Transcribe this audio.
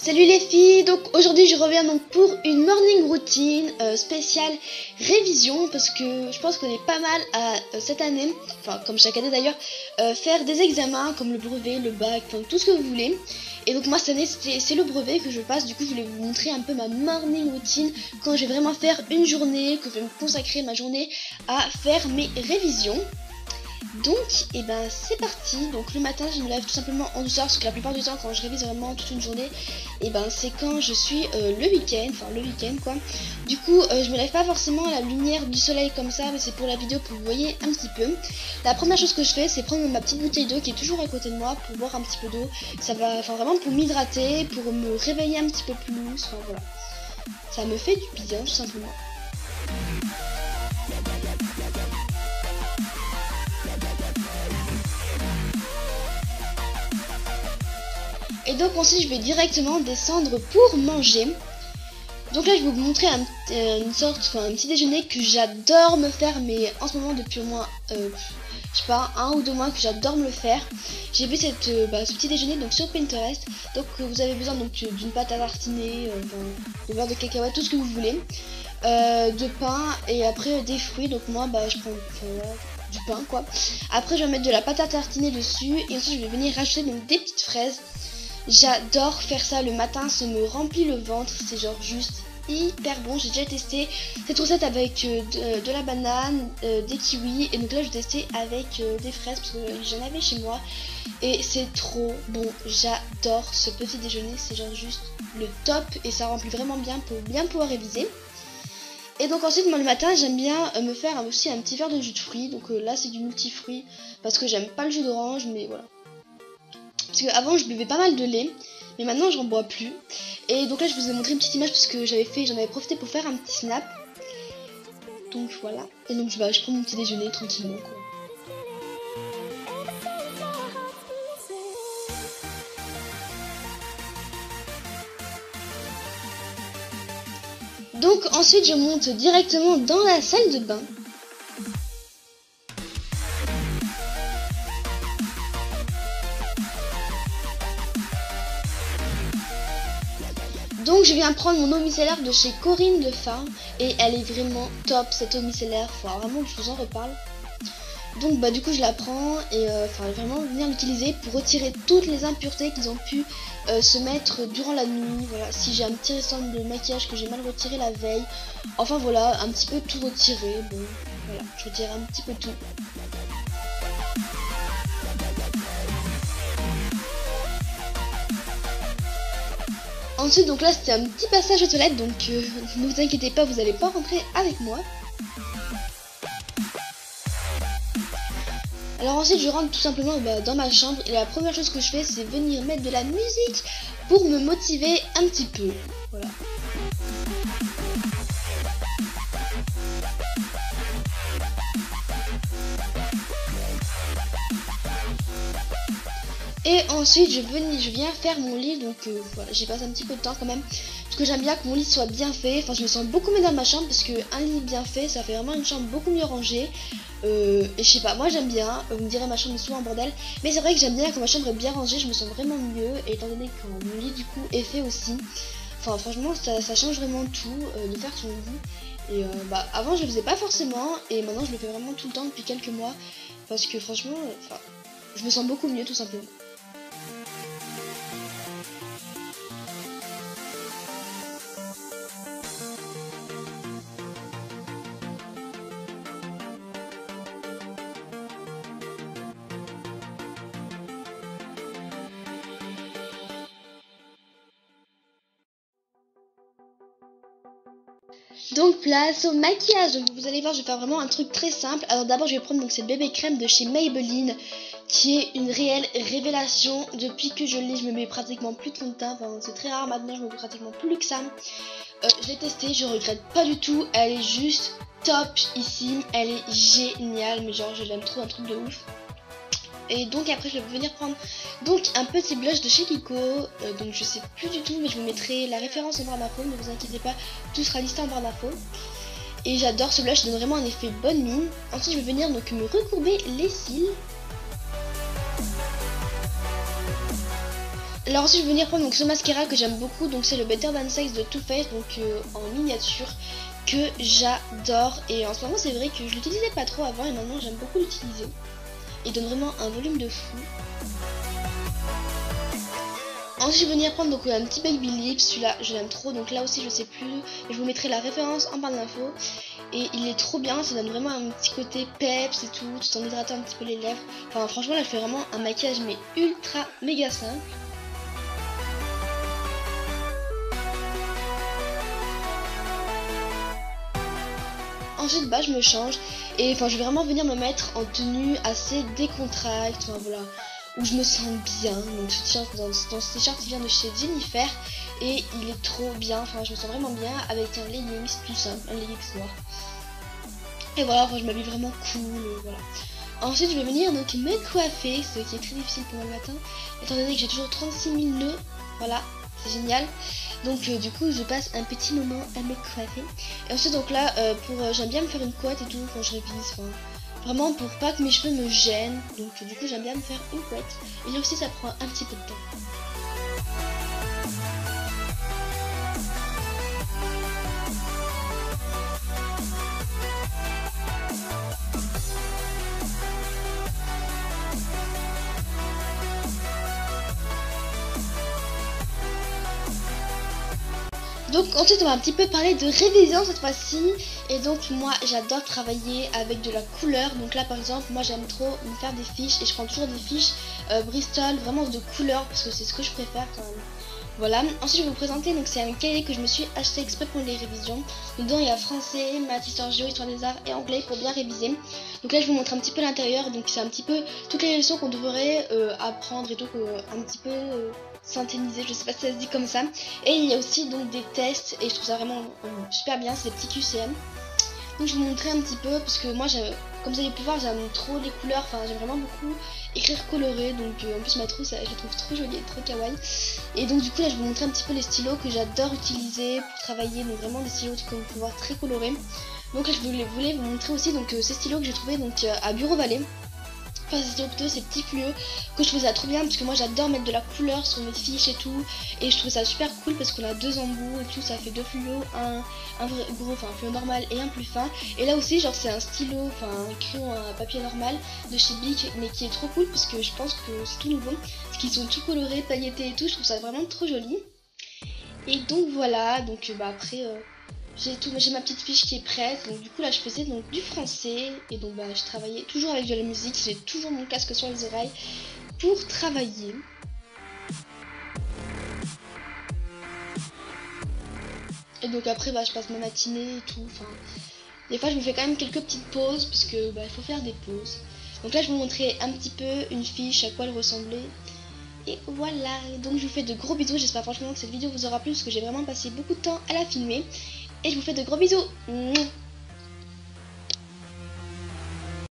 Salut les filles, donc aujourd'hui je reviens donc pour une morning routine spéciale révision parce que je pense qu'on est pas mal à cette année, enfin comme chaque année d'ailleurs, faire des examens comme le brevet, le bac, enfin tout ce que vous voulez. Et donc moi cette année c'est le brevet que je passe, du coup je voulais vous montrer un peu ma morning routine quand je vais vraiment faire une journée, que je vais me consacrer ma journée à faire mes révisions. Donc, et ben c'est parti. Donc le matin je me lève tout simplement en douceur parce que la plupart du temps quand je révise vraiment toute une journée, et ben c'est quand je suis le week-end, enfin le week-end quoi. Du coup je me lève pas forcément à la lumière du soleil comme ça, mais c'est pour la vidéo pour que vous voyez un petit peu. La première chose que je fais c'est prendre ma petite bouteille d'eau qui est toujours à côté de moi pour boire un petit peu d'eau. Ça va, enfin vraiment pour m'hydrater, pour me réveiller un petit peu plus, enfin voilà. Ça me fait du bien tout simplement. Et donc ensuite je vais directement descendre pour manger. Donc là je vais vous montrer un petit déjeuner que j'adore me faire, mais en ce moment depuis au moins je sais pas, 1 ou 2 mois que j'adore me le faire. J'ai vu ce petit déjeuner donc sur Pinterest. Donc vous avez besoin donc d'une pâte à tartiner, de beurre de cacahuète, tout ce que vous voulez, de pain et après des fruits. Donc moi je prends du pain quoi. Après je vais mettre de la pâte à tartiner dessus et ensuite je vais venir rajouter donc des petites fraises. J'adore faire ça le matin, ça me remplit le ventre, c'est genre juste hyper bon. J'ai déjà testé cette recette avec de la banane, des kiwis, et donc là je vais tester avec des fraises parce que j'en avais chez moi et c'est trop bon. J'adore ce petit déjeuner, c'est genre juste le top et ça remplit vraiment bien pour bien pouvoir réviser. Et donc ensuite moi le matin j'aime bien me faire aussi un petit verre de jus de fruits. Donc là c'est du multifruit parce que j'aime pas le jus d'orange, mais voilà. Parce qu'avant je buvais pas mal de lait, mais maintenant j'en bois plus. Et donc là je vous ai montré une petite image parce que j'en avais profité pour faire un petit snap. Donc voilà. Et donc je prends mon petit déjeuner tranquillement quoi. Donc ensuite je monte directement dans la salle de bain. Donc je viens prendre mon eau micellaire de chez Corinne de Farm et elle est vraiment top cette eau micellaire, faut vraiment que je vous en reparle. Donc du coup je la prends et vraiment venir l'utiliser pour retirer toutes les impuretés qu'ils ont pu se mettre durant la nuit. Voilà, si j'ai un petit restant de maquillage que j'ai mal retiré la veille, enfin voilà, un petit peu tout retirer. Bon voilà, je retire un petit peu tout. Ensuite donc là c'était un petit passage aux toilettes, donc ne vous inquiétez pas, vous n'allez pas rentrer avec moi. Alors ensuite je rentre tout simplement dans ma chambre et la première chose que je fais c'est venir mettre de la musique pour me motiver un petit peu. Voilà. Et ensuite je viens faire mon lit, donc voilà, j'y passe un petit peu de temps quand même parce que j'aime bien que mon lit soit bien fait. Enfin je me sens beaucoup mieux dans ma chambre parce qu'un lit bien fait ça fait vraiment une chambre beaucoup mieux rangée. Et je sais pas, moi j'aime bien, vous me direz ma chambre est souvent en bordel, mais c'est vrai que j'aime bien quand ma chambre est bien rangée, je me sens vraiment mieux, et étant donné que mon lit du coup est fait aussi, enfin franchement ça change vraiment tout de faire son lit. Et avant je le faisais pas forcément, et maintenant je le fais vraiment tout le temps depuis quelques mois, parce que franchement, je me sens beaucoup mieux tout simplement. Donc place au maquillage. Donc vous allez voir, je vais faire vraiment un truc très simple. Alors d'abord je vais prendre donc cette bébé crème de chez Maybelline, qui est une réelle révélation. Depuis que je l'ai, je me mets pratiquement plus de fond de teint. Enfin c'est très rare maintenant, je me mets pratiquement plus que ça. Je l'ai testée, je regrette pas du tout. Elle est juste top ici, elle est géniale. Mais genre je l'aime trop, un truc de ouf. Et donc après je vais venir prendre donc un petit blush de chez Kiko, donc je sais plus du tout, mais je vous mettrai la référence en barre d'infos, ne vous inquiétez pas, tout sera listé en barre d'infos. Et j'adore ce blush, il donne vraiment un effet bonne mine. Ensuite je vais venir donc me recourber les cils. Alors ensuite je vais venir prendre donc ce mascara que j'aime beaucoup, donc c'est le Better Than Sex de Too Faced, donc en miniature, que j'adore. Et en ce moment c'est vrai que je l'utilisais pas trop avant et maintenant j'aime beaucoup l'utiliser. Il donne vraiment un volume de fou. Ensuite je vais venir prendre donc un petit Baby Lips, celui-là je l'aime trop, donc là aussi je sais plus, je vous mettrai la référence en barre d'infos. Et il est trop bien, ça donne vraiment un petit côté peps et tout en hydratant un petit peu les lèvres. Enfin franchement là je fais vraiment un maquillage mais ultra méga simple. Ensuite bah je me change et enfin je vais vraiment venir me mettre en tenue assez décontracte, enfin voilà, où je me sens bien. Donc ce t-shirt, dans ce t-shirt il vient de chez Jennifer et il est trop bien, enfin je me sens vraiment bien avec un leggings tout simple, un leggings noir. Et voilà, enfin je m'habille vraiment cool, voilà. Ensuite je vais venir donc me coiffer, ce qui est très difficile pour moi le matin, étant donné que j'ai toujours 36 000 nœuds, voilà, c'est génial. Donc du coup je passe un petit moment à me coiffer. Et ensuite donc là, j'aime bien me faire une couette et tout quand je révise, enfin, vraiment pour pas que mes cheveux me gênent. Donc du coup j'aime bien me faire une couette. Et là aussi ça prend un petit peu de temps. Donc ensuite on va un petit peu parler de révision cette fois-ci. Et donc moi j'adore travailler avec de la couleur. Donc là par exemple moi j'aime trop me faire des fiches. Et je prends toujours des fiches Bristol vraiment de couleur parce que c'est ce que je préfère quand même. Voilà, ensuite je vais vous présenter, donc c'est un cahier que je me suis acheté exprès pour les révisions. Dedans il y a français, maths, histoire géo, histoire des arts et anglais pour bien réviser. Donc là je vous montre un petit peu l'intérieur, donc c'est un petit peu toutes les leçons qu'on devrait apprendre et tout, un petit peu synthétiser, je sais pas si ça se dit comme ça. Et il y a aussi donc des tests et je trouve ça vraiment super bien, c'est des petits QCM. Donc je vais vous montrer un petit peu parce que moi comme vous avez pu voir j'aime trop les couleurs, enfin j'aime vraiment beaucoup écrire coloré, donc en plus ma trousse je la trouve trop jolie, trop kawaii. Et donc du coup là je vais vous montrer un petit peu les stylos que j'adore utiliser pour travailler, donc vraiment des stylos comme vous pouvez voir très colorés. Donc là je voulais vous montrer aussi donc ces stylos que j'ai trouvé donc à Bureau Vallée. Enfin ces stylos plutôt, ces petits fluo que je trouve ça trop bien parce que moi j'adore mettre de la couleur sur mes fiches et tout. Et je trouve ça super cool parce qu'on a deux embouts et tout, ça fait deux fluos, un vrai gros, enfin un fluo normal et un plus fin. Et là aussi genre c'est un stylo, enfin un crayon à papier normal de chez Bic mais qui est trop cool parce que je pense que c'est tout nouveau. Parce qu'ils sont tout colorés, pailletés et tout, je trouve ça vraiment trop joli. Et donc voilà, donc après... j'ai ma petite fiche qui est prête, donc du coup là je faisais donc du français et donc je travaillais toujours avec de la musique, j'ai toujours mon casque sur les oreilles pour travailler. Et donc après je passe ma matinée et tout, enfin des fois je me fais quand même quelques petites pauses parce que il faut faire des pauses. Donc là je vais vous montrer un petit peu une fiche, à quoi elle ressemblait. Et voilà, donc je vous fais de gros bisous, j'espère franchement que cette vidéo vous aura plu parce que j'ai vraiment passé beaucoup de temps à la filmer. Et je vous fais de gros bisous.